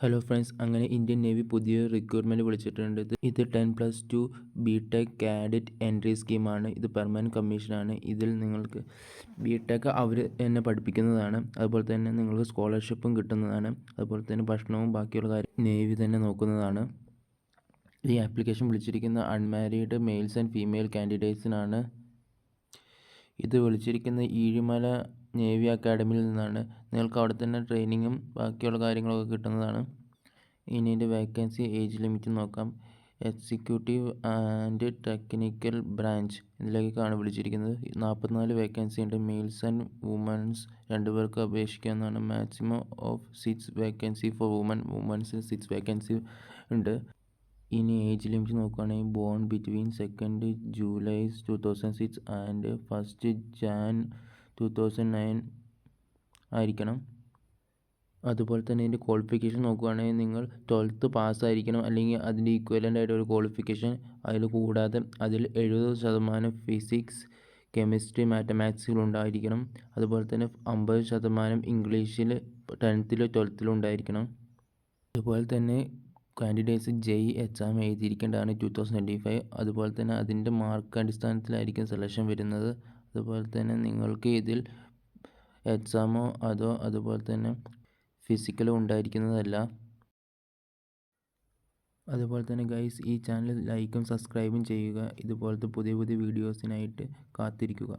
Hello friends, അങ്ങനെ Indian navy പുതിയൊരു recruitment വിളിച്ചിട്ടുണ്ട്. ഇത് 10+2 ബി.ടെക് കാഡറ്റ് എൻട്രി സ്കീമാണ്. ഇത് പെർമനൻറ്റ് കമ്മീഷനാണ്. ഇതിൽ നിങ്ങൾക്ക് ബി.ടെക് അവർ തന്നെ പഠിപ്പിക്കുന്നതാണ്. അതുപോലെ തന്നെ നിങ്ങൾക്ക് സ്കോളർഷിപ്പും കിട്ടുന്നതാണ്. അതുപോലെ തന്നെ ഭക്ഷണവും ബാക്കിയുള്ള കാര്യം നേവി തന്നെ നോക്കുന്നതാണ്. ഈ ആപ്ലിക്കേഷൻ വിളിച്ചിരിക്കുന്ന അൺമാരീഡ് മെയിൽസ് ആൻഡ് ഫീമെയിൽ കാൻഡിഡേറ്റ്സിനാണ്. ഇത് വിളിച്ചിരിക്കുന്ന ഈഴിമല നേവി അക്കാഡമിയിൽ നിന്നാണ്. നിങ്ങൾക്ക് അവിടെ തന്നെ ട്രെയിനിങ്ങും ബാക്കിയുള്ള കാര്യങ്ങളൊക്കെ കിട്ടുന്നതാണ്. ഇനി ഇതിൻ്റെ വേക്കൻസി ഏജ് ലിമിറ്റ് നോക്കാം. എക്സിക്യൂട്ടീവ് ആൻഡ് ടെക്നിക്കൽ ബ്രാഞ്ച് ഇതിലേക്കാണ് വിളിച്ചിരിക്കുന്നത്. 44 വേക്കൻസി ഉണ്ട്. മെയിൽസ് ആൻഡ് വുമൻസ് രണ്ടുപേർക്ക് അപേക്ഷിക്കാവുന്നതാണ്. മാക്സിമം ഓഫ് 6 വേക്കൻസി ഫോർ വുമൻസിന് 6 വേക്കൻസി ഉണ്ട്. ഇനി ഏജ് ലിമിറ്റ് നോക്കുകയാണെങ്കിൽ born between 2 July 2006 and 1 Jan 2009 ആയിരിക്കണം. അതുപോലെ തന്നെ ഇതിൻ്റെ ക്വാളിഫിക്കേഷൻ നോക്കുകയാണെങ്കിൽ നിങ്ങൾ 12th പാസ്സായിരിക്കണം, അല്ലെങ്കിൽ അതിൻ്റെ ഈക്വലൻ്റ് ആയിട്ട് ഒരു ക്വാളിഫിക്കേഷൻ അതിൽ കൂടാതെ അതിൽ 70% ഫിസിക്സ്, കെമിസ്ട്രി, മാത്തമാറ്റിക്സിൽ ഉണ്ടായിരിക്കണം. അതുപോലെ തന്നെ 50% ഇംഗ്ലീഷിൽ 10th 12th ഉണ്ടായിരിക്കണം. അതുപോലെ തന്നെ കാൻഡിഡേറ്റ്സ് JEE എക്സാം എഴുതിയിരിക്കേണ്ടതാണ് 2025. അതുപോലെ തന്നെ അതിൻ്റെ മാർക്ക് അടിസ്ഥാനത്തിലായിരിക്കും സെലക്ഷൻ വരുന്നത്. അതുപോലെ തന്നെ നിങ്ങൾക്ക് ഇതിൽ എക്സാമോ അതുപോലെ തന്നെ ഫിസിക്കലോ ഉണ്ടായിരിക്കുന്നതല്ല. അതുപോലെ തന്നെ ഗൈസ്, ഈ ചാനൽ ലൈക്കും സബ്സ്ക്രൈബും ചെയ്യുക. ഇതുപോലത്തെ പുതിയ പുതിയ വീഡിയോസിനായിട്ട് കാത്തിരിക്കുക.